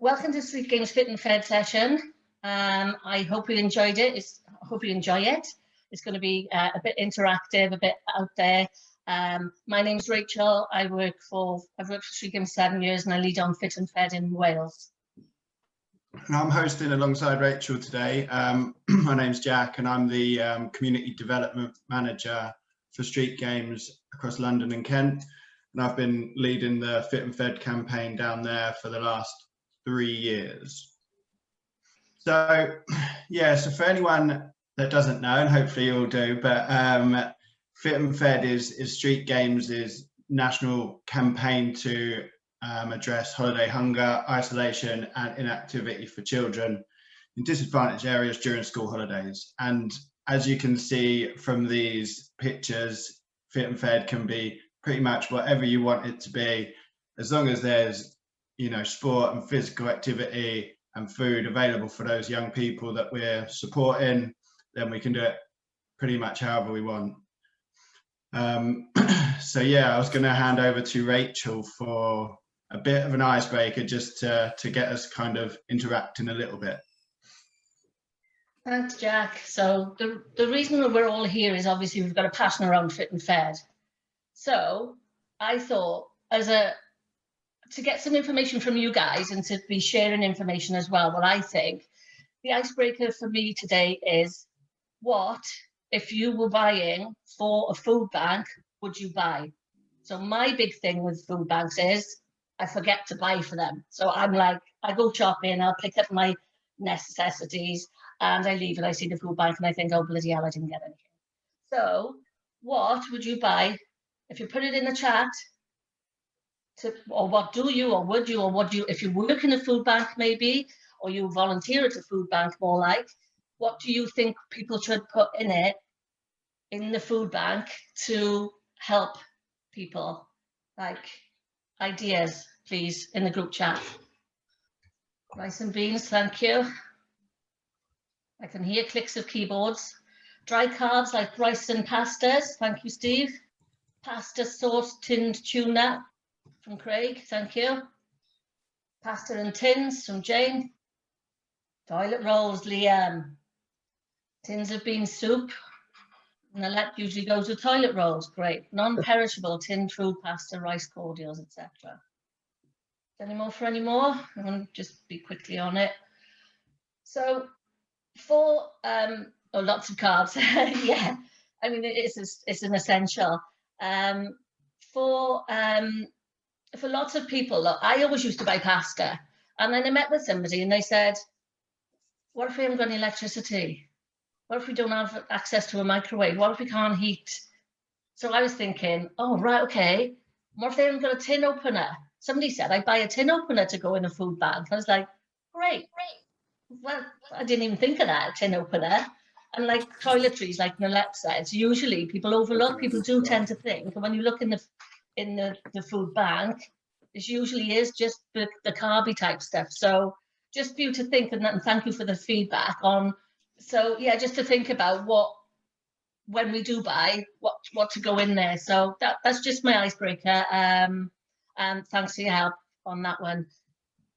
welcome to StreetGames Fit and Fed session. I hope you enjoyed it. I hope you enjoy it. It's going to be a bit interactive, a bit out there. My name's Rachel. I've worked for StreetGames 7 years and I lead on Fit and Fed in Wales. And I'm hosting alongside Rachel today. My name's Jack and I'm the Community Development Manager for StreetGames across London and Kent. And I've been leading the Fit and Fed campaign down there for the last 3 years. So yeah, so for anyone that doesn't know, and hopefully you all do, but Fit and Fed is StreetGames' national campaign to address holiday hunger, isolation and inactivity for children in disadvantaged areas during school holidays. And as you can see from these pictures, Fit and Fed can be pretty much whatever you want it to be, as long as there's, you know, sport and physical activity and food available for those young people that we're supporting, then we can do it pretty much however we want. So yeah, I was going to hand over to Rachel for a bit of an icebreaker just to get us kind of interacting a little bit. Thanks, Jack. So the reason that we're all here is obviously we've got a passion around Fit and Fed. So I thought to get some information from you guys and to be sharing information as well, what I think the icebreaker for me today is, what, if you were buying for a food bank, would you buy? So my big thing with food banks is I forget to buy for them. So I'm like, I go shopping, I'll pick up my necessities and I leave and I see the food bank and I think, oh, bloody hell, I didn't get anything. So what would you buy? If you put it in the chat, or what do you, or would you, or what do you, if you work in a food bank maybe, or you volunteer at a food bank more like, what do you think people should put in it, in the food bank to help people? Like ideas, please, in the group chat. Rice and beans, thank you. I can hear clicks of keyboards. Dry carbs like rice and pastas, thank you, Steve. Pasta sauce, tinned tuna from Craig, thank you. Pasta and tins from Jane. Toilet rolls, Liam. Tins of bean soup. Nalette usually goes with toilet rolls, great. Non-perishable tinned food, pasta, rice cordials, etc. Any more for any more? I'm going to just be quickly on it. So for lots of carbs, yeah. I mean, it's an essential. For lots of people, look, I always used to buy pasta, and then I met with somebody and they said, what if we haven't got any electricity? What if we don't have access to a microwave? What if we can't heat? So I was thinking, oh, right, okay. What if they haven't got a tin opener? Somebody said I'd buy a tin opener to go in a food bank. I was like, great. Well, I didn't even think of that, a tin opener. And like toiletries, like Nalette says, usually people overlook, people do tend to think, and when you look in the food bank, it usually is just the carby type stuff. So just for you to think, and thank you for the feedback on, so yeah, just to think about when we do buy, what to go in there. So that's just my icebreaker, and thanks for your help on that one.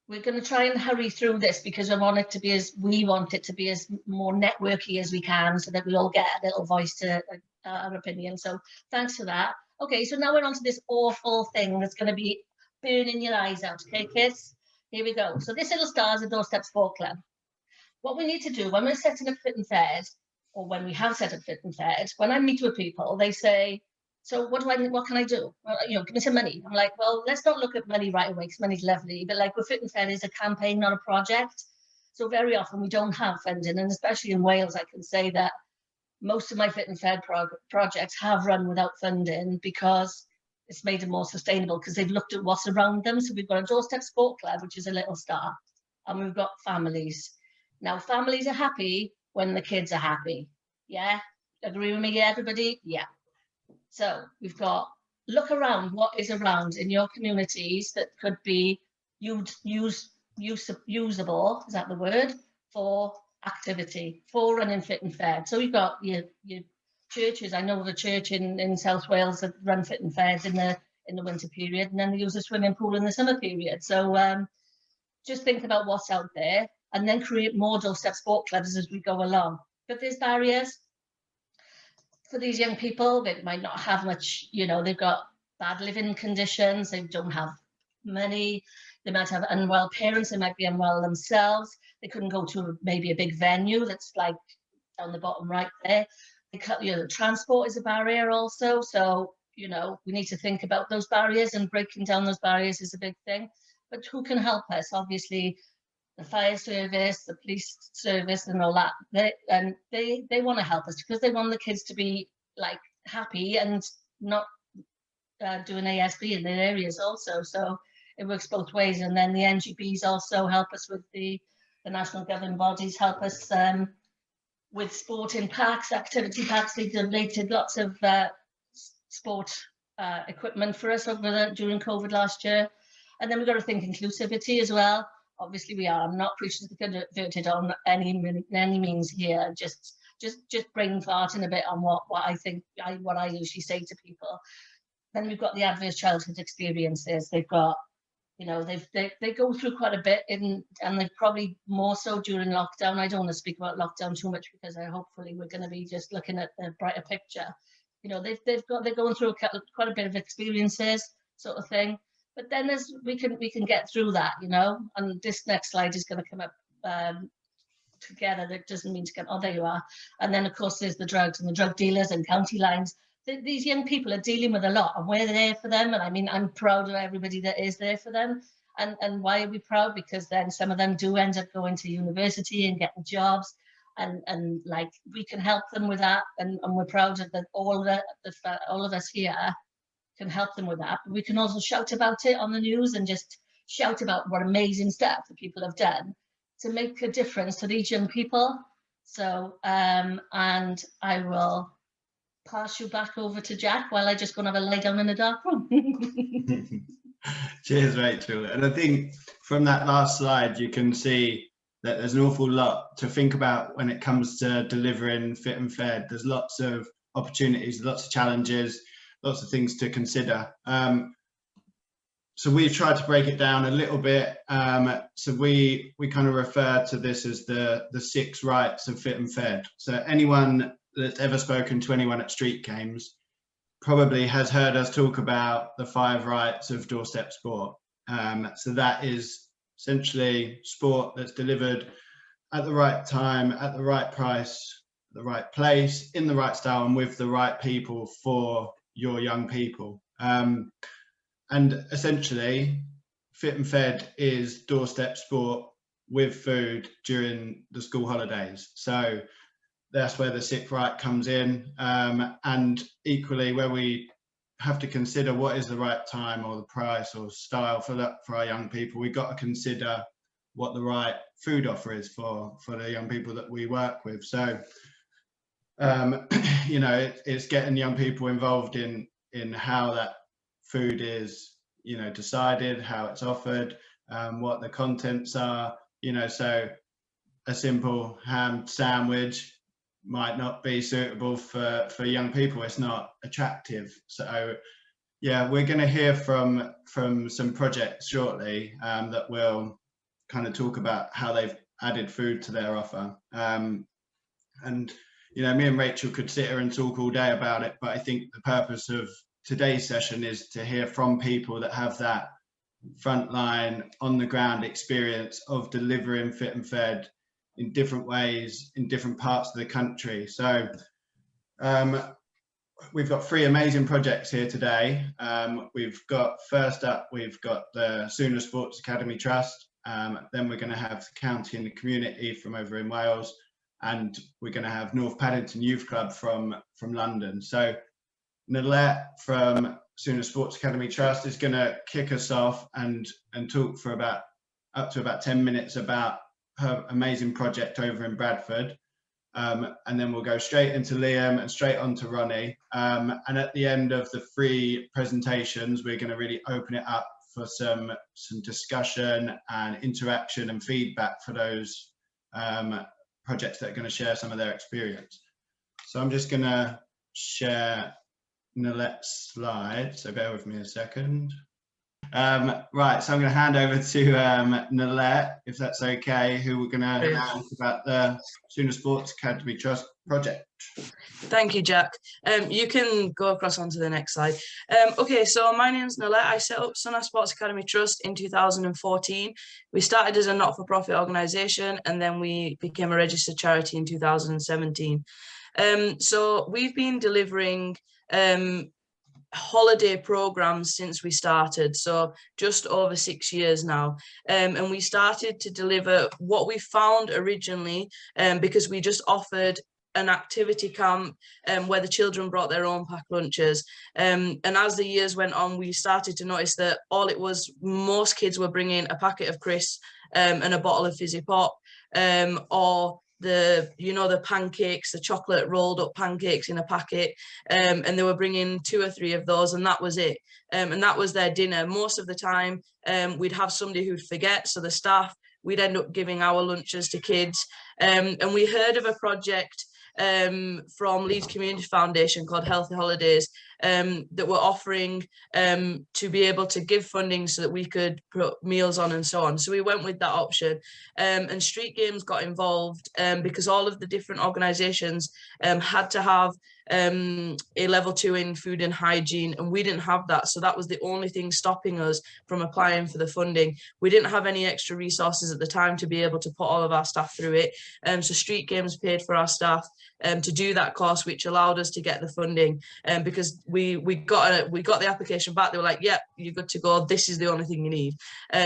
We're going to try and hurry through this because we want it to be as more networky as we can, so that we all get a little voice to our opinion. So thanks for that. Okay, so now we're on to this awful thing that's going to be burning your eyes out. Okay, kids? Here we go. So this little star is a Doorstep Sport Club. What we need to do when we're setting up Fit and Fed, or when we have set up Fit and Fed, when I meet with people, they say, so what can I do? Well, you know, give me some money. I'm like, well, let's not look at money right away because money's lovely. But like with Fit and Fed is a campaign, not a project. So very often we don't have funding. And especially in Wales, I can say that most of my Fit and Fed projects have run without funding because it's made them more sustainable because they've looked at what's around them. So we've got a Doorstep Sport Club, which is a little star. And we've got families. Now, families are happy when the kids are happy. Yeah? Agree with me, everybody? Yeah. So we've got, look around what is around in your communities that could be usable, is that the word, for activity, for running Fit and Fed. So we've got your churches. I know of a church in South Wales that run Fit and Fed in the winter period, and then they use a swimming pool in the summer period. So just think about what's out there and then create more doorstep sport clubs as we go along. But there's barriers for these young people. They might not have much, you know, they've got bad living conditions, they don't have money, they might have unwell parents, they might be unwell themselves, they couldn't go to maybe a big venue that's like down the bottom right there. You know, the transport is a barrier also, so you know, we need to think about those barriers, and breaking down those barriers is a big thing. But who can help us? Obviously the fire service, the police service and all that, they want to help us because they want the kids to be like happy and not doing ASB in their areas also. So it works both ways. And then the NGBs also help us with the national governing bodies, help us with sporting packs, activity packs. They donated lots of sport equipment for us during COVID last year. And then we've got to think inclusivity as well. Obviously we are. I'm not preaching to the converted on any means here. Just brain farting a bit on what I think, what I usually say to people. Then we've got the adverse childhood experiences. They've got, you know, they go through quite a bit and they've probably more so during lockdown. I don't want to speak about lockdown too much because hopefully we're going to be just looking at a brighter picture. You know, they're going through quite a bit of experiences, sort of thing. But then we can get through that, you know. And this next slide is going to come up together. That doesn't mean to get. Oh, there you are. And then of course there's the drugs and the drug dealers and county lines. These young people are dealing with a lot, and we're there for them. And I mean, I'm proud of everybody that is there for them. And why are we proud? Because then some of them do end up going to university and getting jobs, and like we can help them with that. And we're proud of that. All of us here can help them with that. But we can also shout about it on the news and just shout about what amazing stuff that people have done to make a difference to these young people. So, and I will pass you back over to Jack while I just go and have a lie down in a dark room. Cheers, Rachel. And I think from that last slide, you can see that there's an awful lot to think about when it comes to delivering Fit and Fed. There's lots of opportunities, lots of challenges, lots of things to consider. So we've tried to break it down a little bit. So we kind of refer to this as the 6 rights of Fit and Fed. So anyone that's ever spoken to anyone at Street Games probably has heard us talk about the 5 rights of doorstep sport. So that is essentially sport that's delivered at the right time, at the right price, the right place, in the right style, and with the right people for your young people. And essentially, Fit and Fed is doorstep sport with food during the school holidays. So that's where the 6th right comes in. And equally, where we have to consider what is the right time or the price or style for our young people, we've got to consider what the right food offer is for the young people that we work with. So, you know, it's getting young people involved in how that food is, you know, decided, how it's offered, what the contents are, you know. So a simple ham sandwich might not be suitable for young people. It's not attractive. So yeah, we're going to hear from some projects shortly that will kind of talk about how they've added food to their offer. And you know, me and Rachel could sit here and talk all day about it, but I think the purpose of today's session is to hear from people that have that frontline, on the ground experience of delivering Fit and Fed in different ways in different parts of the country. So we've got 3 amazing projects here today. We've got, first up, we've got the Sunnah Sports Academy Trust. Then we're going to have the county and the community from over in Wales, and we're going to have North Paddington Youth Club from London. So Nalette from Sunnah Sports Academy Trust is going to kick us off and talk for up to about 10 minutes about her amazing project over in Bradford. And then we'll go straight into Liam and straight on to Ronnie. And at the end of the 3 presentations, we're going to really open it up for some discussion and interaction and feedback for those projects that are going to share some of their experience. So I'm just going to share Nalette's slide, so bear with me a second. Right, so I'm going to hand over to Nalette, if that's okay, who we're going to talk about the Sunnah Sports Academy Trust project. Thank you, Jack. You can go across onto the next slide. Okay, so my name's Nalette. I set up Sunnah Sports Academy Trust in 2014. We started as a not-for-profit organisation, and then we became a registered charity in 2017. So we've been delivering holiday programs since we started, so just over 6 years now, and we started to deliver what we found originally, because we just offered an activity camp where the children brought their own packed lunches, and as the years went on, we started to notice that most kids were bringing a packet of crisps and a bottle of fizzy pop, or the pancakes, the chocolate rolled up pancakes in a packet, and they were bringing 2 or 3 of those, and that was it, and that was their dinner. Most of the time we'd have somebody who'd forget, so the staff, we'd end up giving our lunches to kids, and we heard of a project from Leeds Community Foundation called Healthy Holidays, that were offering to be able to give funding so that we could put meals on and so on. So we went with that option, and Street Games got involved because all of the different organisations had to have a level 2 in food and hygiene, and we didn't have that, so that was the only thing stopping us from applying for the funding. We didn't have any extra resources at the time to be able to put all of our staff through it, so Street Games paid for our staff to do that course, which allowed us to get the funding, because we got the application back. They were like, yep, you're good to go, this is the only thing you need,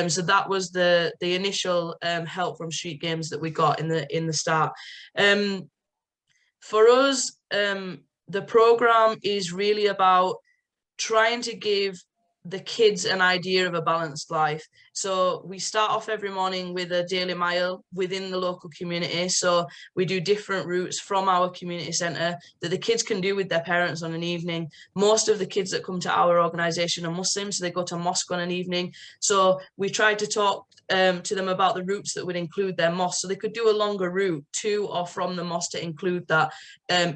so that was the initial help from Street Games that we got in the start. For us, the program is really about trying to give the kids an idea of a balanced life. So we start off every morning with a daily mile within the local community. So we do different routes from our community centre that the kids can do with their parents on an evening. Most of the kids that come to our organisation are Muslims, so they go to mosque on an evening. So we try to talk to them about the routes that would include their mosque, so they could do a longer route to or from the mosque to include that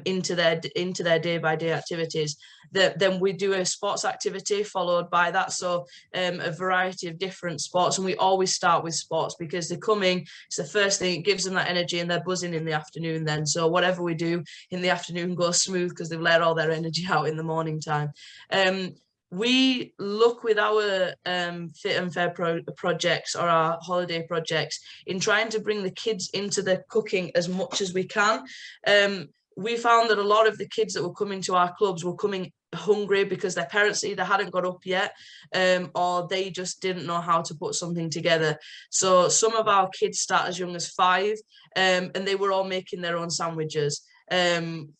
into their day-by-day activities. Then we do a sports activity followed by that, so a variety of different sports, and we always start with sports because they're coming, it's the first thing, it gives them that energy, and they're buzzing in the afternoon then, so whatever we do in the afternoon goes smooth because they've let all their energy out in the morning time. We look with our Fit and Fair projects, or our holiday projects, in trying to bring the kids into the cooking as much as we can. We found that a lot of the kids that were coming to our clubs were coming hungry because their parents either hadn't got up yet, or they just didn't know how to put something together. So some of our kids start as young as 5, and they were all making their own sandwiches.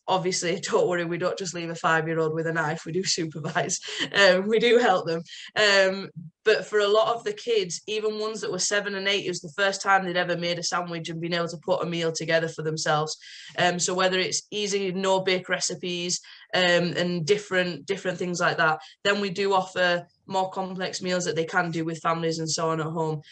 Obviously, don't worry, we don't just leave a 5-year-old with a knife, we do supervise, we do help them, but for a lot of the kids, even ones that were 7 and 8, it was the first time they'd ever made a sandwich and been able to put a meal together for themselves. So whether it's easy no-bake recipes and different things like that, then we do offer more complex meals that they can do with families and so on at home.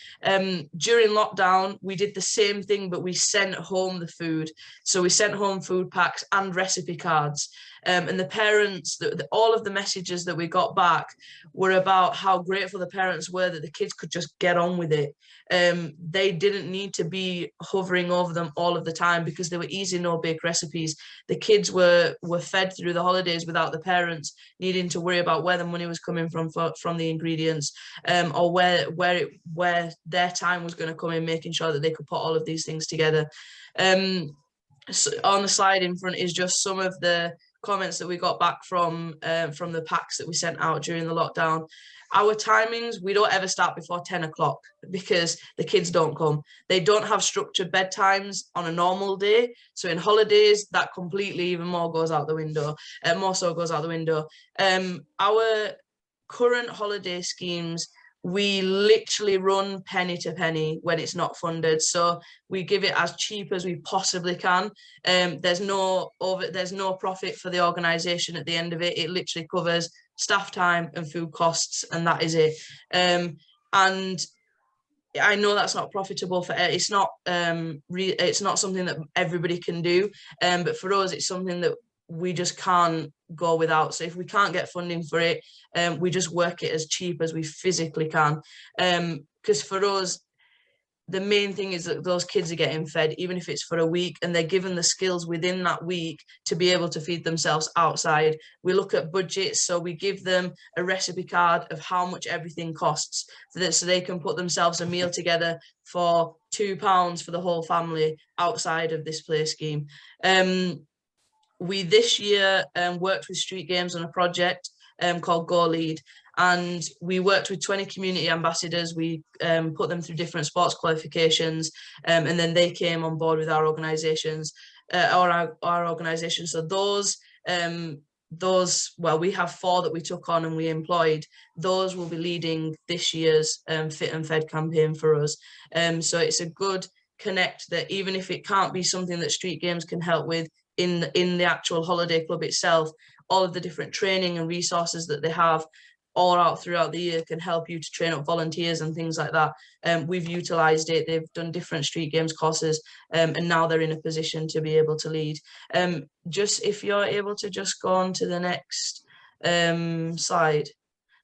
During lockdown, we did the same thing, but we sent home the food. So we sent home food packs and recipe cards. And the parents, all of the messages that we got back were about how grateful the parents were that the kids could just get on with it. They didn't need to be hovering over them all of the time because they were easy no-bake recipes. The kids were fed through the holidays without the parents needing to worry about where the money was coming from the ingredients, or where their time was going to come in, making sure that they could put all of these things together. So on the slide in front is just some of the comments that we got back from the packs that we sent out during the lockdown. Our timings, we don't ever start before 10 o'clock because the kids don't come. They don't have structured bedtimes on a normal day. So in holidays, that completely even more goes out the window, more so goes out the window. Our current holiday schemes, we literally run penny to penny when it's not funded. So we give it as cheap as we possibly can. There's no profit for the organisation at the end of it. It literally covers staff time and food costs, and that is it. And I know that's not profitable for it's not something that everybody can do, but for us it's something that we just can't go without. So if we can't get funding for it, we just work it as cheap as we physically can. Because for us, the main thing is that those kids are getting fed, even if it's for a week, and they're given the skills within that week to be able to feed themselves outside. We look at budgets, so we give them a recipe card of how much everything costs, so they can put themselves a meal together for £2 for the whole family outside of this play scheme. We this year worked with Street Games on a project called Go Lead, and we worked with 20 community ambassadors. We put them through different sports qualifications, and then they came on board with our organizations, our organization. So those, well, we have 4 that we took on and we employed. Those will be leading this year's Fit and Fed campaign for us. So it's a good connect that even if it can't be something that Street Games can help with in the actual holiday club itself, all of the different training and resources that they have all out throughout the year can help you to train up volunteers and things like that. We've utilized it. They've done different Street Games courses, and now they're in a position to be able to lead. Just if you're able to just go on to the next slide.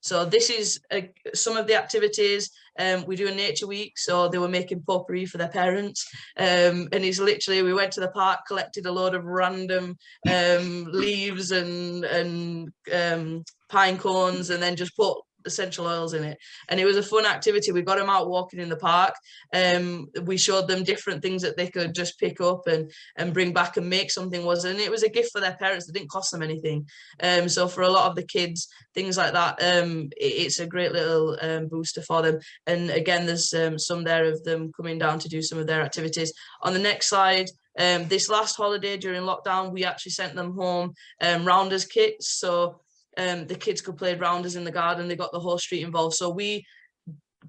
So this is some of the activities. We do a nature week, so they were making potpourri for their parents, and it's literally, we went to the park, collected a load of random leaves and pine cones, and then just put essential oils in it, and it was a fun activity. We got them out walking in the park. We showed them different things that they could just pick up and bring back and make something, and it was a gift for their parents. It didn't cost them anything. So for a lot of the kids, things like that, it's a great little booster for them. And again, there's some there of them coming down to do some of their activities. On the next slide, this last holiday during lockdown, we actually sent them home rounders kits, so the kids could play rounders in the garden. They got the whole street involved. So we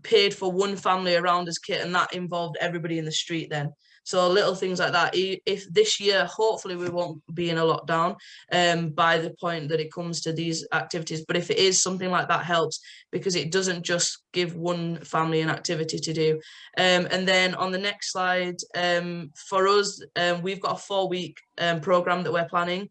paid for one family a rounders kit, and that involved everybody in the street then. So little things like that. If this year, hopefully we won't be in a lockdown by the point that it comes to these activities. But if it is, something like that helps, because it doesn't just give one family an activity to do. And then on the next slide, for us, we've got a 4-week program that we're planning,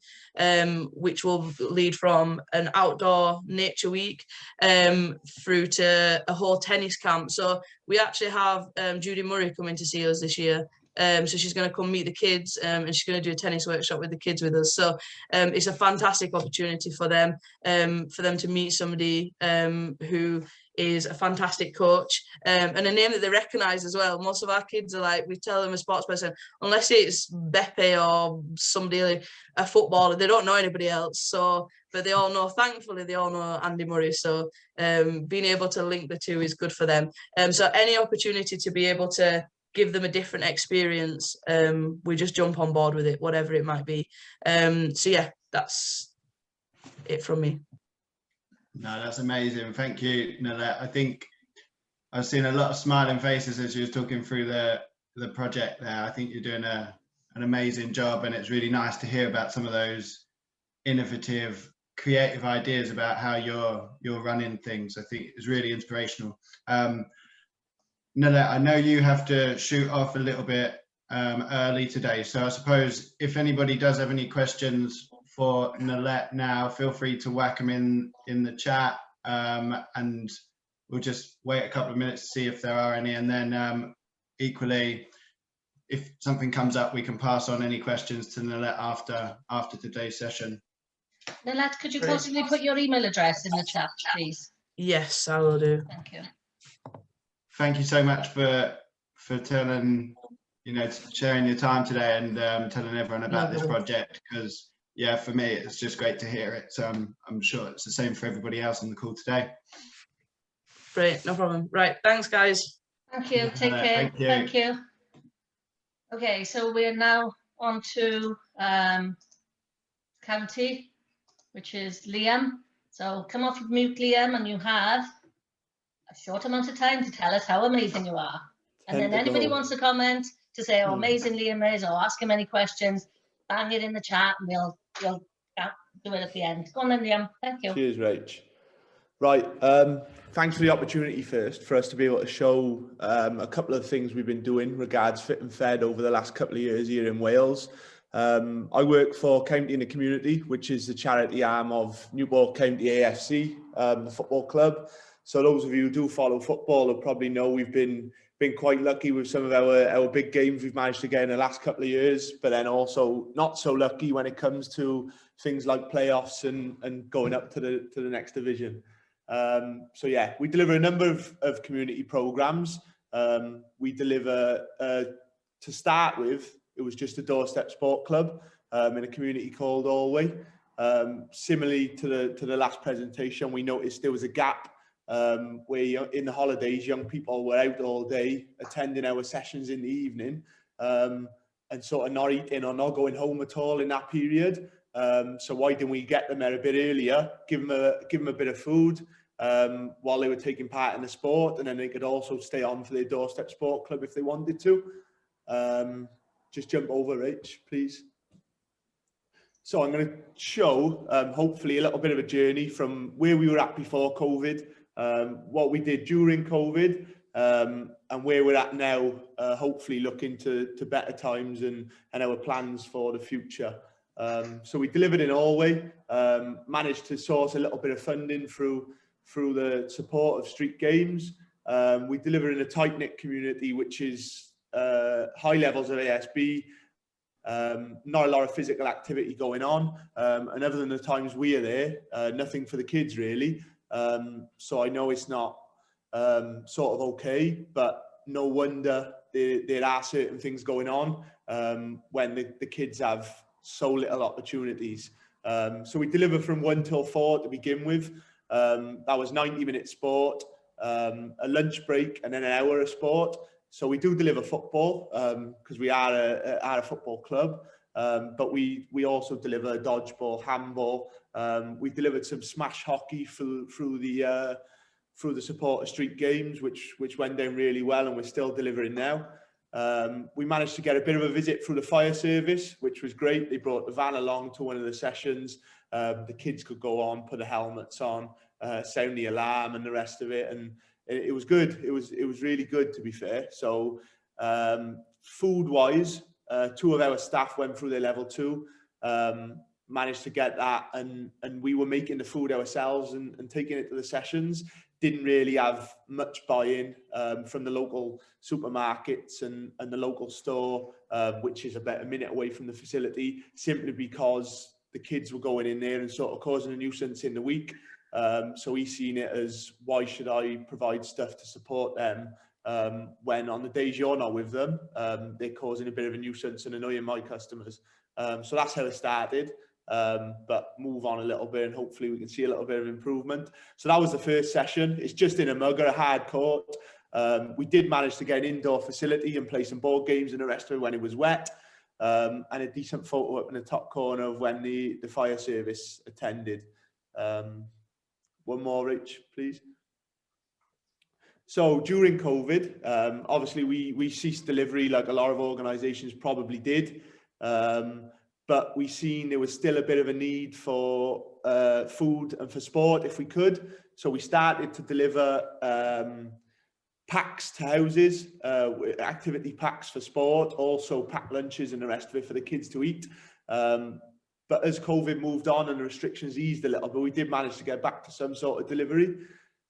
which will lead from an outdoor nature week through to a whole tennis camp. So we actually have Judy Murray coming to see us this year. So she's going to come meet the kids, and she's going to do a tennis workshop with the kids with us. So it's a fantastic opportunity for them to meet somebody who is a fantastic coach, and a name that they recognise as well. Most of our kids are like, we tell them a sports person, unless it's Beppe or somebody, a footballer, they don't know anybody else. So, but they all know, thankfully, they all know Andy Murray. So being able to link the two is good for them. So any opportunity to be able to give them a different experience, we just jump on board with it, whatever it might be. So yeah, that's it from me. No, that's amazing. Thank you, Nalette. I think I've seen a lot of smiling faces as you were talking through the project there. I think you're doing an amazing job, and it's really nice to hear about some of those innovative, creative ideas about how you're running things. I think it's really inspirational. Nalette, I know you have to shoot off a little bit early today, so I suppose if anybody does have any questions for Nalette now, feel free to whack them in the chat, and we'll just wait a couple of minutes to see if there are any, and then equally, if something comes up, we can pass on any questions to Nalette after today's session. Nalette, could you possibly put your email address in the chat, please? Yes, I will do. Thank you. Thank you so much for telling, sharing your time today and telling everyone about this project, because yeah, for me, it's just great to hear it. So I'm sure it's the same for everybody else on the call today. Great, no problem. Right, thanks, guys. Thank you. Take care. Thank you. Okay, so we're now on to county, which is Liam. So come off of mute, Liam, and you have a short amount of time to tell us how amazing you are. And then anybody wants to comment to say how amazing Liam is, or ask him any questions, bang it in the chat, and we'll do it at the end. Go on then, Liam. Thank you. Cheers, Rach. Right, thanks for the opportunity first for us to be able to show a couple of things we've been doing regards Fit and Fed over the last couple of years here in Wales. I work for County in the Community, which is the charity arm of Newport County AFC, the football club. So those of you who do follow football will probably know we've been quite lucky with some of our big games we've managed to get in the last couple of years, but then also not so lucky when it comes to things like playoffs and going up to the next division. So yeah, we deliver a number of community programs. We deliver, to start with, it was just a doorstep sport club in a community called Alway. Similarly to the last presentation, we noticed there was a gap where in the holidays, young people were out all day attending our sessions in the evening and sort of not eating or not going home at all in that period. So why didn't we get them there a bit earlier, give them a bit of food while they were taking part in the sport, and then they could also stay on for their doorstep sport club if they wanted to. Just jump over, Rach, please. So I'm going to show, hopefully, a little bit of a journey from where we were at before COVID, what we did during COVID, and where we're at now, hopefully looking to better times and our plans for the future. So we delivered in Alway, managed to source a little bit of funding through the support of Street Games. We deliver in a tight-knit community, which is high levels of ASB, not a lot of physical activity going on, and other than the times we are there, nothing for the kids really. So I know it's not sort of okay, but no wonder there are certain things going on when the kids have so little opportunities. So we deliver from 1 till 4 to begin with. That was 90-minute sport, a lunch break, and then an hour of sport. So we do deliver football because we are a football club, but we also deliver dodgeball, handball. We delivered some smash hockey through the support of Street Games, which went down really well, and we're still delivering now. We managed to get a bit of a visit through the fire service, which was great. They brought the van along to one of the sessions. The kids could go on, put the helmets on, sound the alarm and the rest of it, and it was good. It was really good, to be fair. So food-wise, 2 of our staff went through their level 2, managed to get that, and we were making the food ourselves and taking it to the sessions. Didn't really have much buy-in from the local supermarkets and the local store, which is about a minute away from the facility, simply because the kids were going in there and sort of causing a nuisance in the week. So he's seen it as, why should I provide stuff to support them when on the days you're not with them, they're causing a bit of a nuisance and annoying my customers. So that's how it started, but move on a little bit and hopefully we can see a little bit of improvement. So that was the first session. It's just in a mugger, a hard court. We did manage to get an indoor facility and play some board games and the rest of it when it was wet. And a decent photo up in the top corner of when the fire service attended. One more, Rich, please. So during COVID, obviously we ceased delivery like a lot of organisations probably did, but we seen there was still a bit of a need for food and for sport if we could. So we started to deliver packs to houses, activity packs for sport, also packed lunches and the rest of it for the kids to eat. But as COVID moved on and the restrictions eased a little bit, we did manage to get back to some sort of delivery.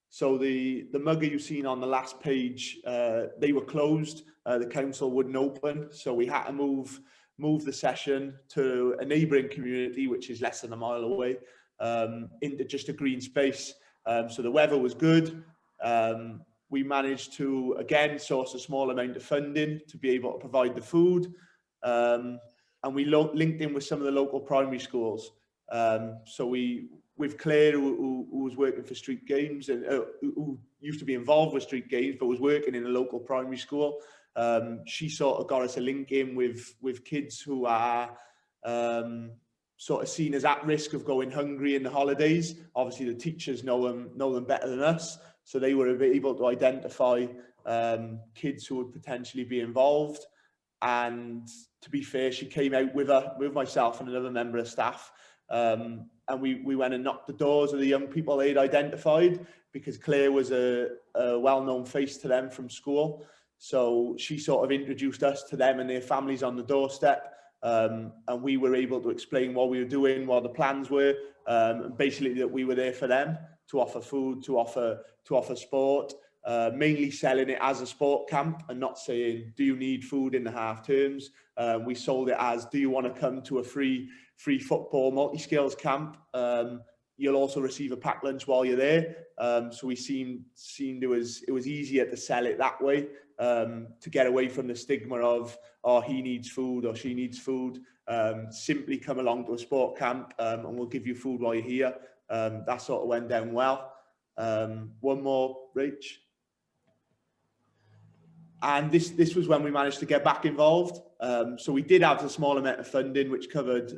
So the mugger you've seen on the last page, they were closed. The council wouldn't open. So we had to move the session to a neighbouring community, which is less than a mile away, into just a green space. So the weather was good. We managed to, again, source a small amount of funding to be able to provide the food. And we linked in with some of the local primary schools. So with Claire, who was working for Street Games and who used to be involved with Street Games, but was working in a local primary school. She sort of got us a link in with kids who are sort of seen as at risk of going hungry in the holidays. Obviously, the teachers know them better than us, so they were able to identify kids who would potentially be involved. And to be fair, she came out with myself and another member of staff, and we went and knocked the doors of the young people they'd identified, because Claire was a well-known face to them from school. So she sort of introduced us to them and their families on the doorstep. and we were able to explain what we were doing, what the plans were, and basically that we were there for them to offer food, to offer sport, mainly selling it as a sport camp and not saying, do you need food in the half terms? We sold it as, do you want to come to a free football multi-skills camp? You'll also receive a packed lunch while you're there. So we seen it was easier to sell it that way, to get away from the stigma of, oh, he needs food or she needs food. Simply come along to a sport camp, and we'll give you food while you're here. That sort of went down well. One more, Rach. And this was when we managed to get back involved. So we did have a small amount of funding, which covered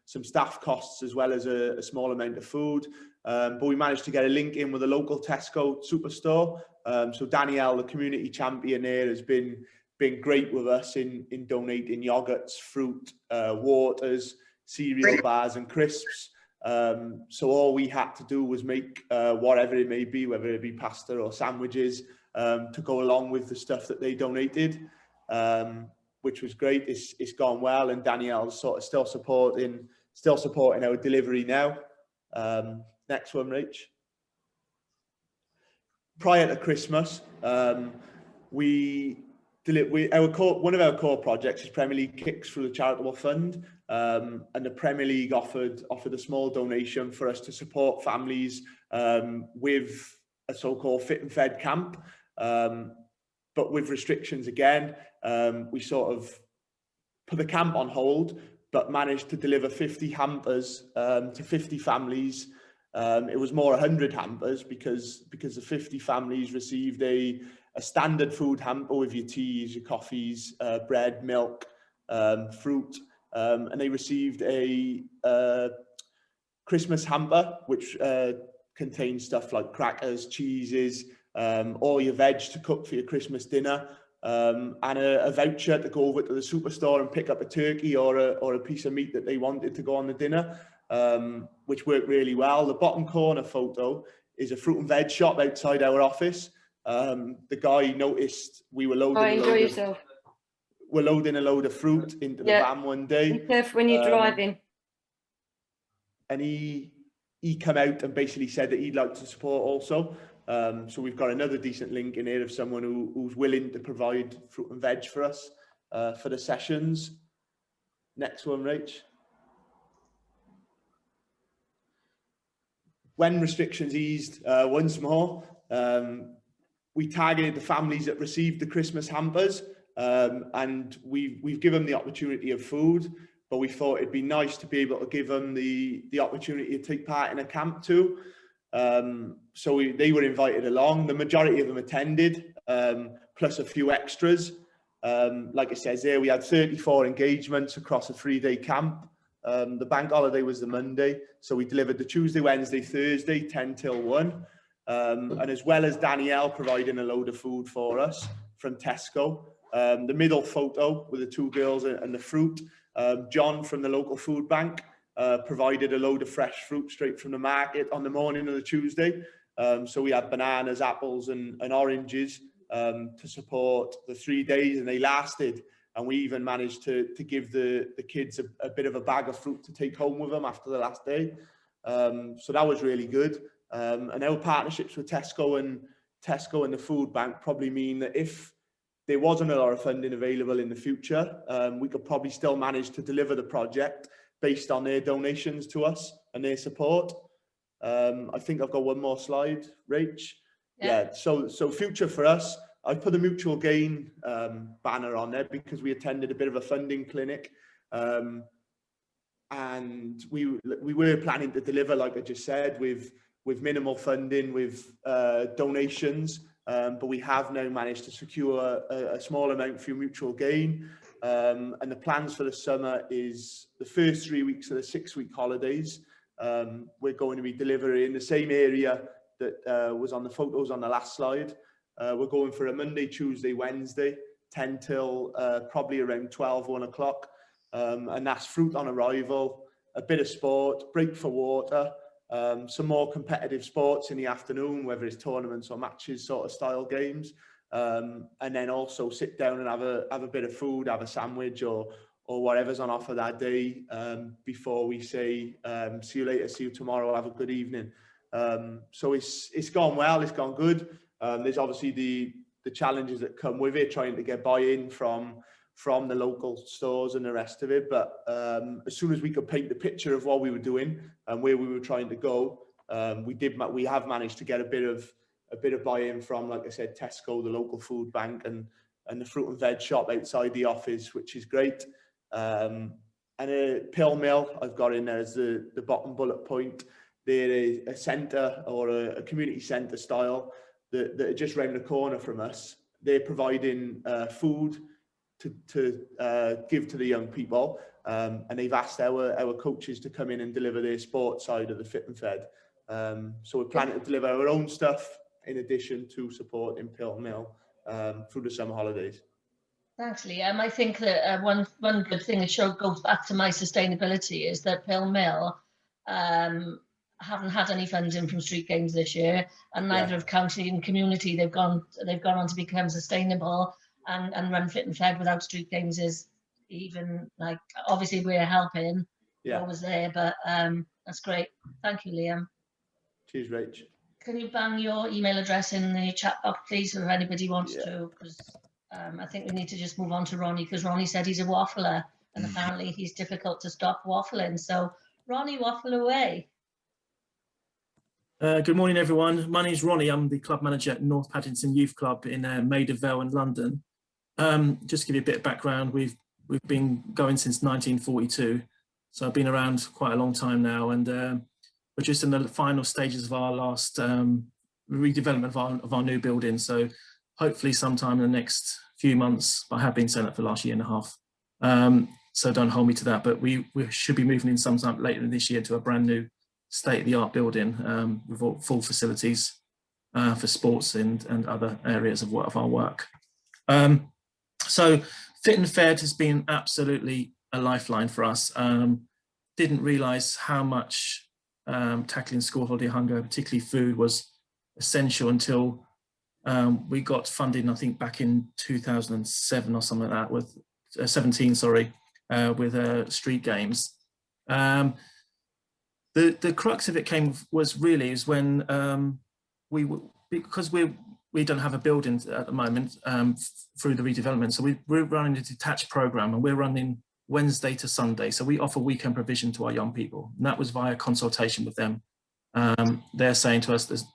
some staff costs as well as a small amount of food. But we managed to get a link in with a local Tesco superstore. So Danielle, the community champion there, has been great with us in donating yogurts, fruit, waters, cereal bars and crisps. So all we had to do was make whatever it may be, whether it be pasta or sandwiches, to go along with the stuff that they donated, which was great. It's gone well, and Danielle's sort of still supporting our delivery now. Next one, Rach. Prior to Christmas, one of our core projects is Premier League Kicks through the charitable fund, and the Premier League offered a small donation for us to support families with a so-called fit and fed camp, but with restrictions again. We sort of put the camp on hold, but managed to deliver 50 hampers to 50 families. It was more 100 hampers because the 50 families received a standard food hamper with your teas, your coffees, bread, milk, fruit, and they received a Christmas hamper, which contains stuff like crackers, cheeses, all your veg to cook for your Christmas dinner, and a voucher to go over to the superstore and pick up a turkey or a piece of meat that they wanted to go on the dinner, which worked really well. The bottom corner photo is a fruit and veg shop outside our office. The guy noticed we were loading a load of fruit into the van one day. Be careful when you're driving. And he came out and basically said that he'd like to support also. So we've got another decent link in here of someone who's willing to provide fruit and veg for us for the sessions. Next one, Rach. When restrictions eased once more, we targeted the families that received the Christmas hampers, and we've given them the opportunity of food, but we thought it'd be nice to be able to give them the opportunity to take part in a camp too. So they were invited along. The majority of them attended, plus a few extras. Like it says there, we had 34 engagements across a 3-day camp. The bank holiday was the Monday, so we delivered the Tuesday, Wednesday, Thursday, 10 till 1. And as well as Danielle providing a load of food for us from Tesco, the middle photo with the 2 girls and the fruit, John from the local food bank provided a load of fresh fruit straight from the market on the morning of the Tuesday. So we had bananas, apples and oranges to support the 3 days, and they lasted. And we even managed to give the kids a bit of a bag of fruit to take home with them after the last day. So that was really good. And our partnerships with Tesco and the food bank probably mean that if there wasn't a lot of funding available in the future, we could probably still manage to deliver the project based on their donations to us and their support. I think I've got one more slide, Rach. Yeah. So future for us, I put the mutual gain banner on there because we attended a bit of a funding clinic, and we were planning to deliver, like I just said, with minimal funding, with donations, but we have now managed to secure a small amount through mutual gain. And the plans for the summer is the first 3 weeks of the 6-week holidays. We're going to be delivering in the same area that was on the photos on the last slide. We're going for a Monday, Tuesday, Wednesday, 10 till probably around 12, 1 o'clock. And that's fruit on arrival, a bit of sport, break for water, some more competitive sports in the afternoon, whether it's tournaments or matches sort of style games. And then also sit down and have a bit of food, have a sandwich or whatever's on offer that day, before we say, see you later, see you tomorrow, have a good evening. So it's gone well, it's gone good. There's obviously the challenges that come with it, trying to get buy-in from the local stores and the rest of it. But as soon as we could paint the picture of what we were doing and where we were trying to go, we have managed to get a bit of buy-in from, like I said, Tesco, the local food bank, and the fruit and veg shop outside the office, which is great. And a Pill Mill, I've got in there as the bottom bullet point. They're a centre, or a community centre style that are just round the corner from us. They're providing food to give to the young people, and they've asked our coaches to come in and deliver their sports side of the Fit and Fed. So we're planning to deliver our own stuff in addition to supporting Pill Mill through the summer holidays. Thanks, Liam. I think that one good thing that goes back to my sustainability is that Pill Mill haven't had any funding from Street Games this year, and neither have county and community. They've gone on to become sustainable and run Fit and Fed without Street Games. Is even, like, obviously we're helping, we're always there, but that's great. Thank you, Liam. Cheers, Rach. Can you bang your email address in the chat box, please, if anybody wants to? Because I think we need to just move on to Ronnie, because Ronnie said he's a waffler, and apparently he's difficult to stop waffling. So, Ronnie, waffle away. Good morning, everyone. My name is Ronnie. I'm the club manager at North Paddington Youth Club in Maida Vale in London. Just to give you a bit of background, we've been going since 1942, so I've been around quite a long time now, and we're just in the final stages of our last redevelopment of our new building. So hopefully sometime in the next few months, but I have been saying that for the last year and a half. So don't hold me to that, but we should be moving in sometime later this year to a brand new state-of-the-art building with all full facilities for sports and other areas of our work. So Fit and Fed has been absolutely a lifeline for us. Didn't realise how much tackling school holiday hunger, particularly food, was essential until we got funding, I think back in 2007 or something like that, with 17, sorry, with Street Games. The crux of it was when because we don't have a building at the moment through the redevelopment, so we're running a detached program, and we're running Wednesday to Sunday. So we offer weekend provision to our young people, and that was via consultation with them. They're saying to us, there's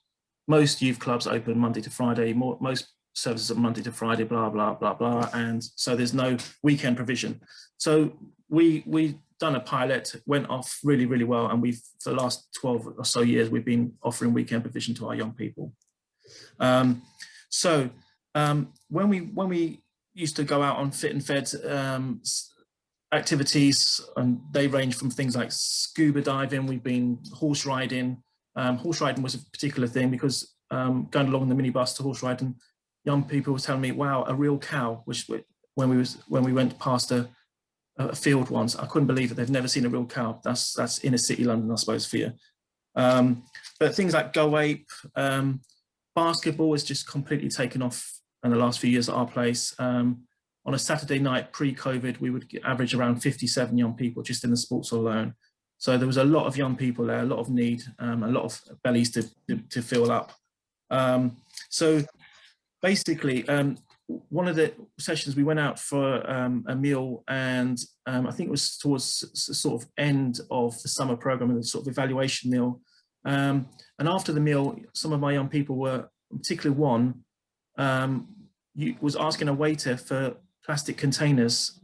most youth clubs open Monday to Friday, most services are Monday to Friday, blah, blah, blah, blah. And so there's no weekend provision. So we done a pilot, went off really, really well. And for the last 12 or so years, we've been offering weekend provision to our young people. When we used to go out on Fit and Fed activities, and they range from things like scuba diving, we've been horse riding. Horse riding was a particular thing because going along the minibus to horse riding, young people were telling me, wow, a real cow, which when we went past a field once, I couldn't believe it. They've never seen a real cow. That's inner city London, I suppose, for you. But things like Go Ape, basketball has just completely taken off in the last few years at our place. On a Saturday night pre-COVID, we would average around 57 young people just in the sports alone. So there was a lot of young people there, a lot of need, a lot of bellies to fill up. So basically, one of the sessions we went out for a meal, and I think it was towards the sort of end of the summer program, and the sort of evaluation meal. And after the meal, some of my young people were, particularly one, was asking a waiter for plastic containers.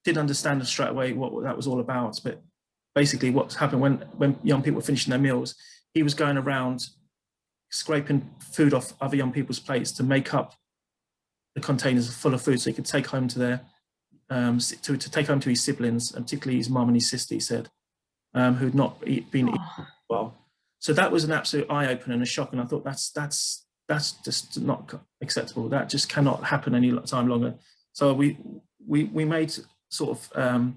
Didn't understand straight away what that was all about, but basically what's happened when young people were finishing their meals, he was going around scraping food off other young people's plates to make up the containers full of food so he could take home to their to take home to his siblings, and particularly his mum and his sister, he said, who'd not been eating well. So that was an absolute eye-opener and a shock, and I thought that's just not acceptable. That just cannot happen any time longer. So we made sort of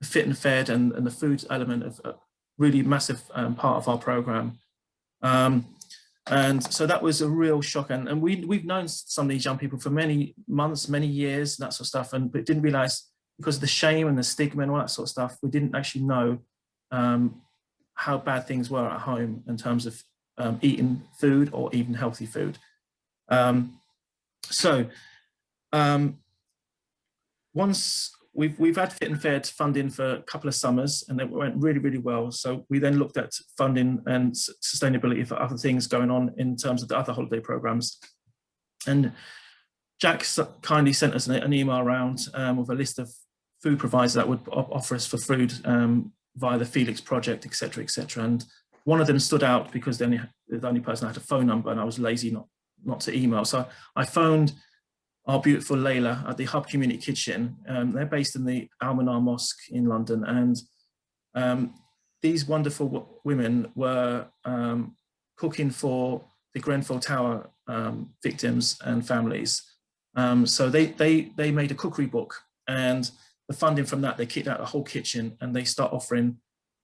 Fit and Fed and the food element of a really massive part of our program. And so that was a real shock. And we've known some of these young people for many months, many years, and that sort of stuff, but didn't realize because of the shame and the stigma and all that sort of stuff, we didn't actually know how bad things were at home in terms of eating food or even healthy food. Once we've had Fit and Fed funding for a couple of summers, and it went really, really well. So we then looked at funding and sustainability for other things going on in terms of the other holiday programs. And Jack kindly sent us an email around with a list of food providers that would offer us for food via the Felix project, etc., etc. And one of them stood out because the only person had a phone number, and I was lazy not to email. So I phoned our beautiful Layla at the Hub Community Kitchen. They're based in the Al-Manar Mosque in London, and these wonderful women were cooking for the Grenfell Tower victims and families. So they made a cookery book, and the funding from that, they kitted out the whole kitchen, and they start offering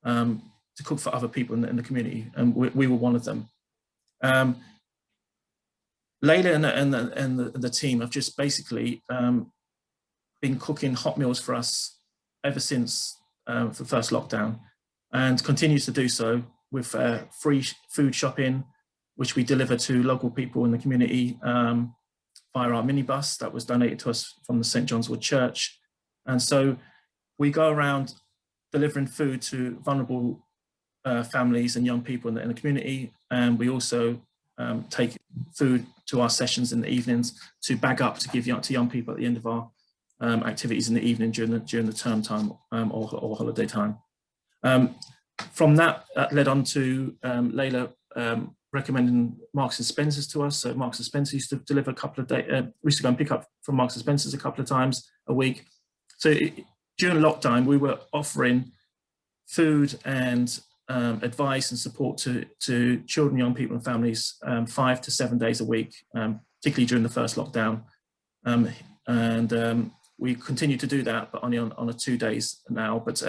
to cook for other people in the community, and we were one of them. Layla and the team have just basically been cooking hot meals for us ever since the first lockdown, and continues to do so with free food shopping, which we deliver to local people in the community via our minibus that was donated to us from the St. John's Wood Church. And so we go around delivering food to vulnerable families and young people in the community, and we also take food to our sessions in the evenings to bag up to give to young people at the end of our activities in the evening during the term time or holiday time. From that led on to Layla recommending Marks and Spencer's to us. So Marks and Spencer used to deliver a couple of days. We used to go and pick up from Marks and Spencer's a couple of times a week. So during lockdown, we were offering food and advice and support to children, young people and families 5 to 7 days a week, particularly during the first lockdown. We continue to do that, but only on 2 days now, but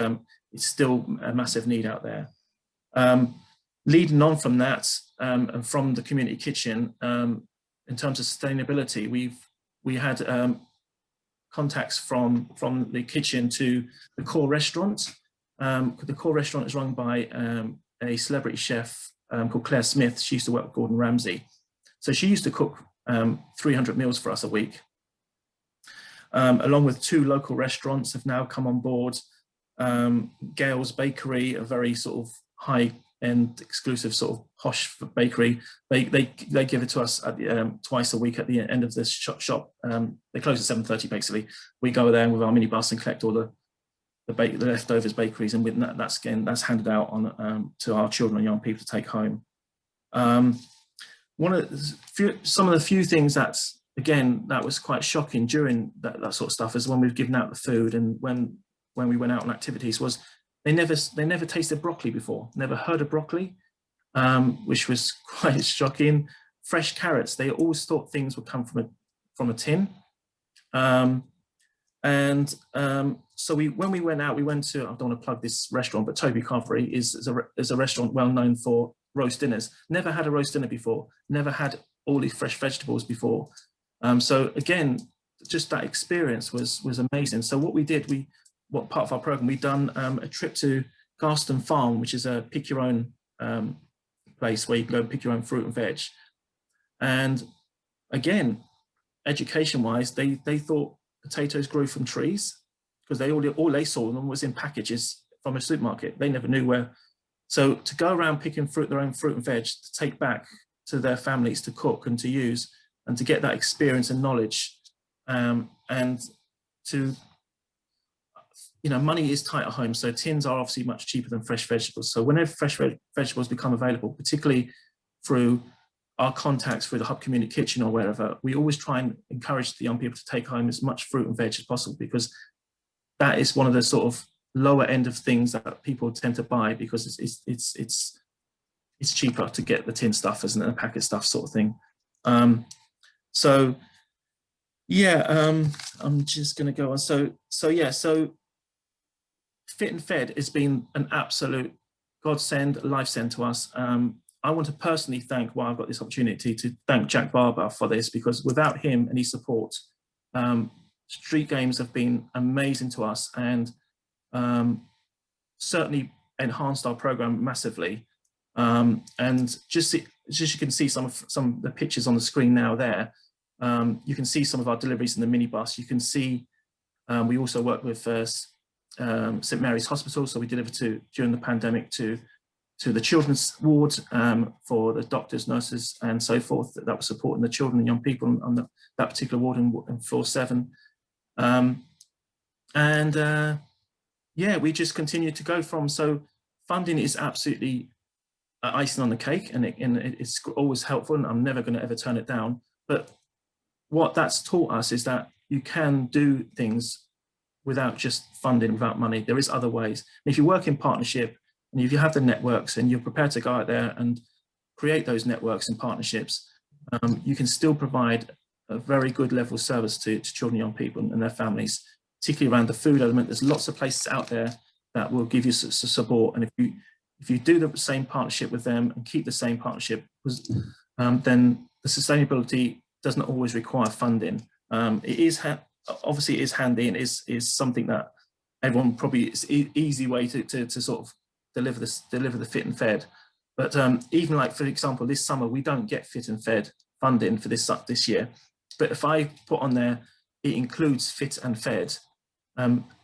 it's still a massive need out there. Leading on from that, and from the community kitchen, in terms of sustainability, we had contacts from the kitchen to the core restaurant. The core restaurant is run by a celebrity chef called Claire Smith. She used to work with Gordon Ramsay. So she used to cook 300 meals for us a week. Along with 2 local restaurants have now come on board. Gail's Bakery, a very sort of high-end, exclusive sort of posh bakery. They give it to us at the, twice a week at the end of this shop. They close at 7:30 basically. We go there with our minibus and collect all the leftovers bakeries, and with that's handed out on to our children and young people to take home. Some of the few things that was quite shocking during that sort of stuff is when we've given out the food, and when we went out on activities, was they never tasted broccoli before, never heard of broccoli, which was quite shocking. Fresh carrots, they always thought things would come from a tin. So when we went out, we went to, I don't want to plug this restaurant, but Toby Carvery is a restaurant well known for roast dinners. Never had a roast dinner before, never had all these fresh vegetables before. So again, just that experience was amazing. So what we did, what part of our program, we'd done a trip to Garston Farm, which is a pick your own place where you can go and pick your own fruit and veg. And again, education wise, they thought potatoes grew from trees, because all they saw them was in packages from a supermarket. They never knew where. So to go around picking their own fruit and veg to take back to their families to cook and to use, and to get that experience and knowledge, and to, money is tight at home, so tins are obviously much cheaper than fresh vegetables. So whenever fresh vegetables become available, particularly through our contacts through the Hub Community Kitchen or wherever, we always try and encourage the young people to take home as much fruit and veg as possible, because that is one of the sort of lower end of things that people tend to buy, because it's cheaper to get the tin stuff as a packet stuff sort of thing. I'm just going to go on. So Fit and Fed has been an absolute godsend, life send to us. I want to personally thank, while I've got this opportunity, to thank Jack Barber for this, because without him and his support, Street Games have been amazing to us, and certainly enhanced our program massively. And just you can see some of the pictures on the screen now there. You can see some of our deliveries in the minibus. You can see we also work with St Mary's Hospital, so we delivered during the pandemic to the children's ward for the doctors, nurses, and so forth that were supporting the children and young people on that particular ward in floor 7. Yeah, we just continue to go from. So funding is absolutely icing on the cake, and it's always helpful, and I'm never going to ever turn it down. But what that's taught us is that you can do things without just funding, without money. There is other ways. And if you work in partnership, and if you have the networks and you're prepared to go out there and create those networks and partnerships, you can still provide a very good level of service to children, young people and their families, particularly around the food element. There's lots of places out there that will give you support. And if you do the same partnership with them and keep the same partnership, then the sustainability doesn't always require funding. It is obviously it is handy, and is something that everyone probably is easy way to sort of deliver the fit and fed. But even like, for example, this summer we don't get fit and fed funding for this year. But if I put on there, it includes fit and fed,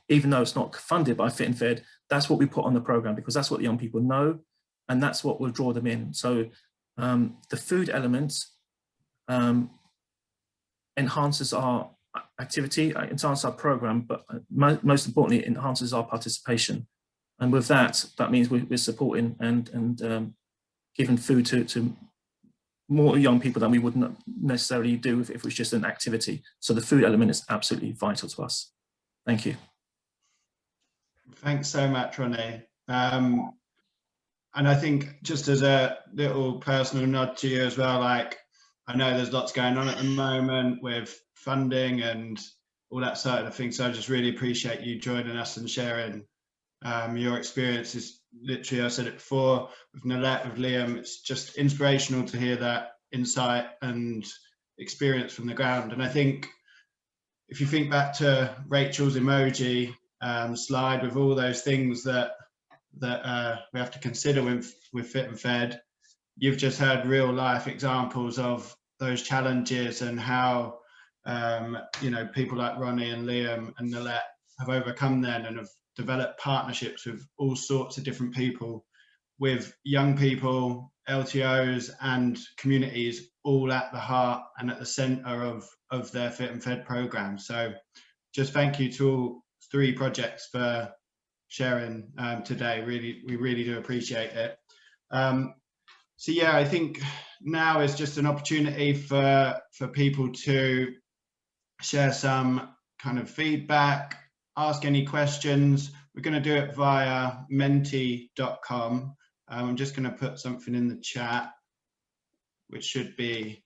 even though it's not funded by Fit and Fed, that's what we put on the program, because that's what the young people know, and that's what will draw them in. So the food element enhances our activity, enhances our program, but most importantly, it enhances our participation. And with that means we're supporting and giving food to more young people than we wouldn't necessarily do if it was just an activity. So the food element is absolutely vital to us. Thank you. Thanks so much, Ronnie. And I think just as a little personal nod to you as well, like, I know there's lots going on at the moment with funding and all that side of things. So I just really appreciate you joining us and sharing your experiences. Literally, I said it before, with Nalette, with Liam, it's just inspirational to hear that insight and experience from the ground. And I think if you think back to Rachel's emoji slide with all those things that we have to consider with Fit and Fed, you've just heard real life examples of those challenges and how people like Ronnie and Liam and Nalette have overcome them and have developed partnerships with all sorts of different people, with young people, LTOs and communities all at the heart and at the centre of their Fit and Fed programme. So just thank you to all 3 projects for sharing today. We really do appreciate it. So yeah, I think now is just an opportunity for people to share some kind of feedback, ask any questions. We're going to do it via menti.com. I'm just going to put something in the chat, which should be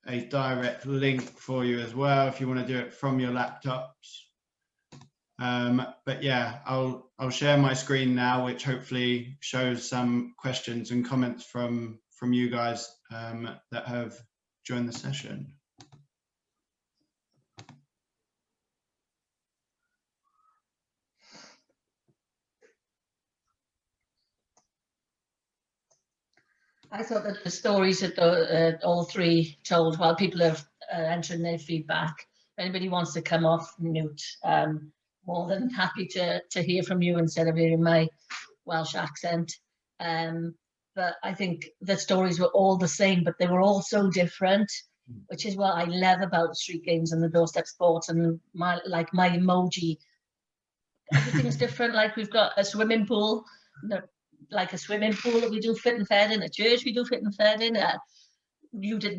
a direct link for you as well if you want to do it from your laptops. But yeah, I'll share my screen now, which hopefully shows some questions and comments from you guys that have joined the session. I thought that the stories that all 3 told while people are entering their feedback, if anybody wants to come off mute, more than happy to hear from you instead of hearing my Welsh accent. But I think the stories were all the same, but they were all so different, which is what I love about street games and the doorstep sports. And my emoji, everything's different. Like, we've got a swimming pool, like a swimming pool that we do Fit and Fed in, a church we do Fit and Fed in.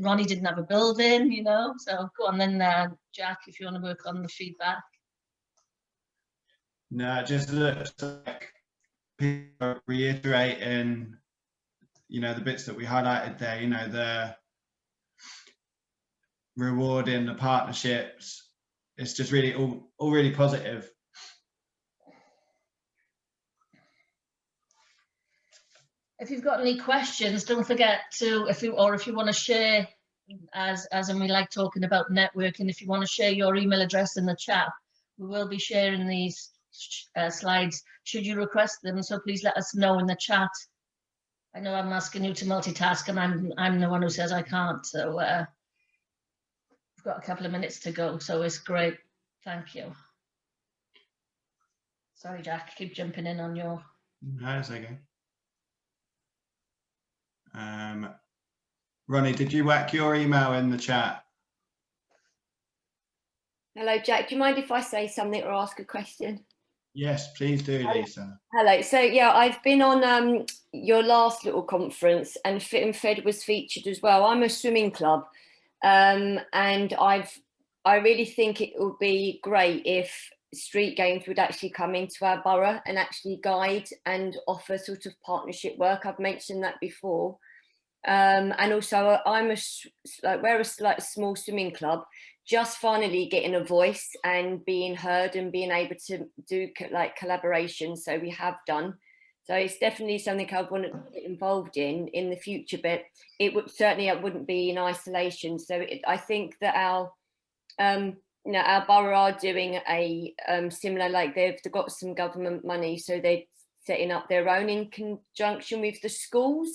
Ronnie didn't have a building, so go on then, Jack, if you want to work on the feedback. No, it just looks like people are reiterating, the bits that we highlighted there, the rewarding, the partnerships. It's just really all really positive. If you've got any questions, don't forget to, if you want to share as and we like talking about networking. If you want to share your email address in the chat, we will be sharing these slides should you request them. So please let us know in the chat. I know I'm asking you to multitask, and I'm the one who says I can't. So we've got a couple of minutes to go, so it's great. Thank you. Sorry, Jack, keep jumping in on your. No, that's okay. Ronnie, did you whack your email in the chat? Hello, Jack. Do you mind if I say something or ask a question? Yes, please do, Lisa. Hello. So yeah, I've been on your last little conference, and Fit and Fed was featured as well. I'm a swimming club, and I really think it would be great if Street Games would actually come into our borough and actually guide and offer sort of partnership work. I've mentioned that before. And also we're a small swimming club, just finally getting a voice and being heard and being able to do like collaboration. So we have done. So it's definitely something I want to get involved in the future, but it would certainly, it wouldn't be in isolation. So I think that our borough are doing a similar, like they've got some government money, so they're setting up their own in conjunction with the schools.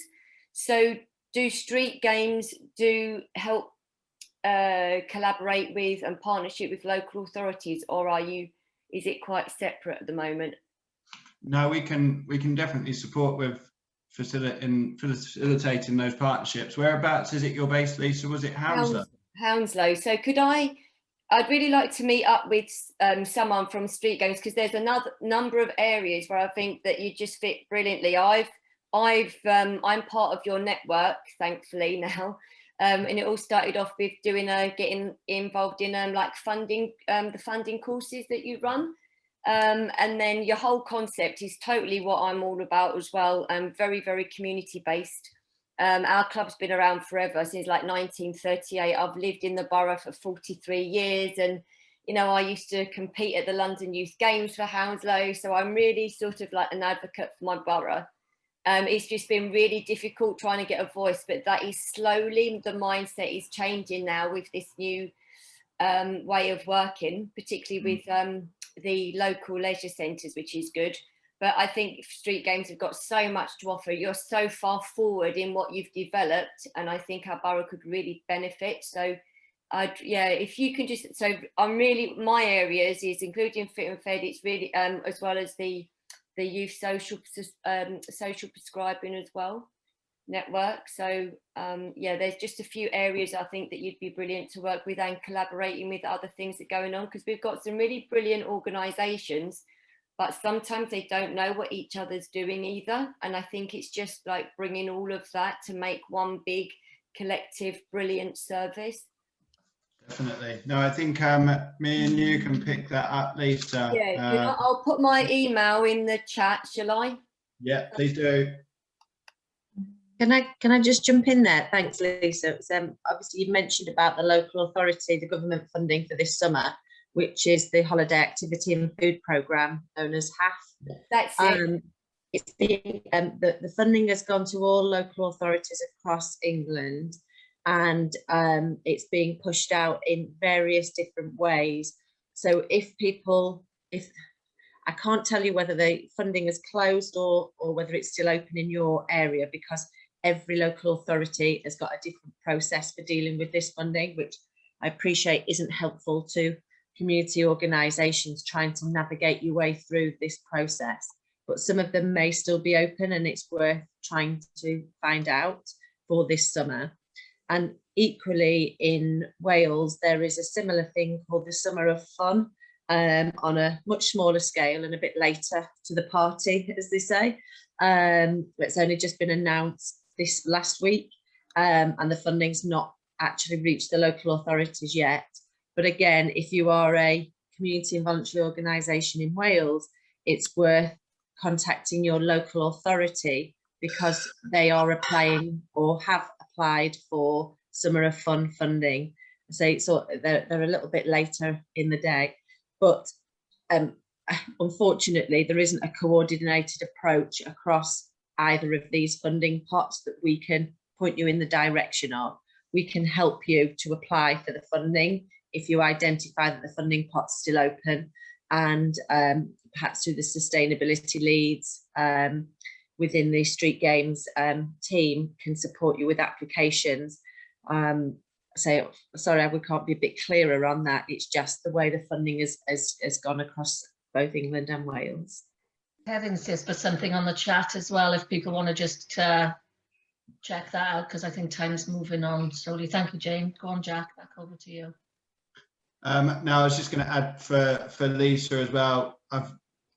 So do Street Games help collaborate with and partnership with local authorities, or is it quite separate at the moment? No, we can definitely support with facilitating those partnerships. Whereabouts is it you're based, Lisa? Was it Hounslow? Hounslow. So I'd really like to meet up with someone from Street Games, because there's another number of areas where I think that you just fit brilliantly. I'm part of your network, thankfully now, and it all started off with getting involved in like funding, the funding courses that you run, and then your whole concept is totally what I'm all about as well. Very, very community based. Our club's been around forever, since like 1938. I've lived in the borough for 43 years, and I used to compete at the London Youth Games for Hounslow, so I'm really sort of like an advocate for my borough. It's just been really difficult trying to get a voice, but that is slowly, the mindset is changing now with this new way of working, particularly with the local leisure centres, which is good. But I think Street Games have got so much to offer. You're so far forward in what you've developed, and I think our borough could really benefit. So if you can just, so I'm really, my areas is including Fit and Fed, it's really, as well as the youth social prescribing as well network. So there's just a few areas I think that you'd be brilliant to work with, and collaborating with other things that are going on, because we've got some really brilliant organisations, but sometimes they don't know what each other's doing either. And I think it's just like bringing all of that to make one big collective brilliant service. Definitely. No, I think me and you can pick that up, Lisa. Yeah, I'll put my email in the chat, shall I? Yeah, please do. Can I just jump in there? Thanks, Lisa. Obviously, you mentioned about the local authority, the government funding for this summer, which is the holiday activity and food programme known as HAF. That's it. It's being the funding has gone to all local authorities across England, and it's being pushed out in various different ways. So if I can't tell you whether the funding is closed or whether it's still open in your area, because every local authority has got a different process for dealing with this funding, which I appreciate isn't helpful to community organisations trying to navigate your way through this process. But some of them may still be open, and it's worth trying to find out for this summer. And equally in Wales, there is a similar thing called the Summer of Fun, on a much smaller scale and a bit later to the party, as they say. It's only just been announced this last week, and the funding's not actually reached the local authorities yet. But again, if you are a community and voluntary organisation in Wales, it's worth contacting your local authority, because they are applying or have applied for Summer of Fun funding. So they're a little bit later in the day, but unfortunately there isn't a coordinated approach across either of these funding pots that we can point you in the direction of. we can help you to apply for the funding if you identify that the funding pot's still open, and perhaps through the sustainability leads within the Street Games team can support you with applications. So sorry, we can't be a bit clearer on that. It's just the way the funding has gone across both England and Wales. Kevin's just put something on the chat as well, if people want to just check that out, because I think time's moving on slowly. Thank you, Jane. Go on, Jack, back over to you. Now, I was just going to add for Lisa as well. I've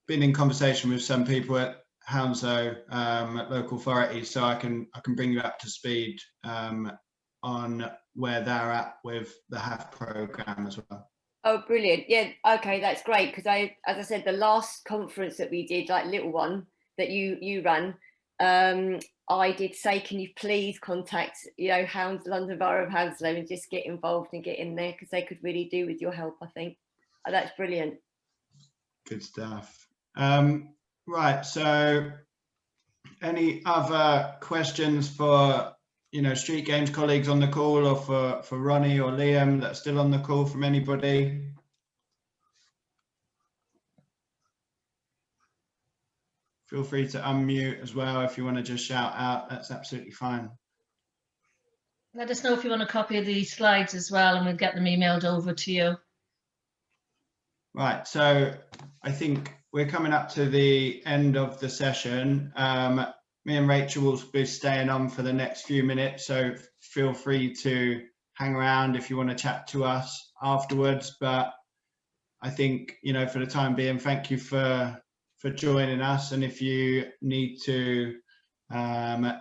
been in conversation with some people at Hounslow, at local authorities, so I can bring you up to speed on where they're at with the HAF programme as well. Oh, brilliant. Yeah, okay, that's great, because as I said, the last conference that we did, like little one that you run, I did say, can you please contact, London Borough of Hounslow and just get involved and get in there, because they could really do with your help, I think. Oh, that's brilliant. Good stuff. Right, so any other questions for Street Games colleagues on the call, or for Ronnie or Liam that's still on the call from anybody? Feel free to unmute as well if you want to just shout out. That's absolutely fine. Let us know if you want a copy of these slides as well, and we'll get them emailed over to you. Right, so I think we're coming up to the end of the session. Me and Rachel will be staying on for the next few minutes, so feel free to hang around if you want to chat to us afterwards. But I think, for the time being, thank you for joining us. And if you need to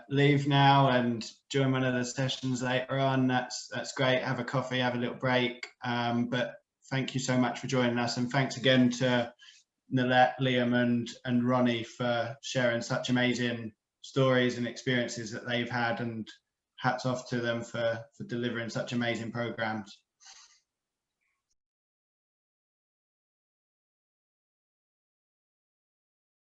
leave now and join one of the sessions later on, that's great. Have a coffee, have a little break. But thank you so much for joining us, and thanks again to Nalette, Liam and Ronnie for sharing such amazing stories and experiences that they've had, and hats off to them for delivering such amazing programs.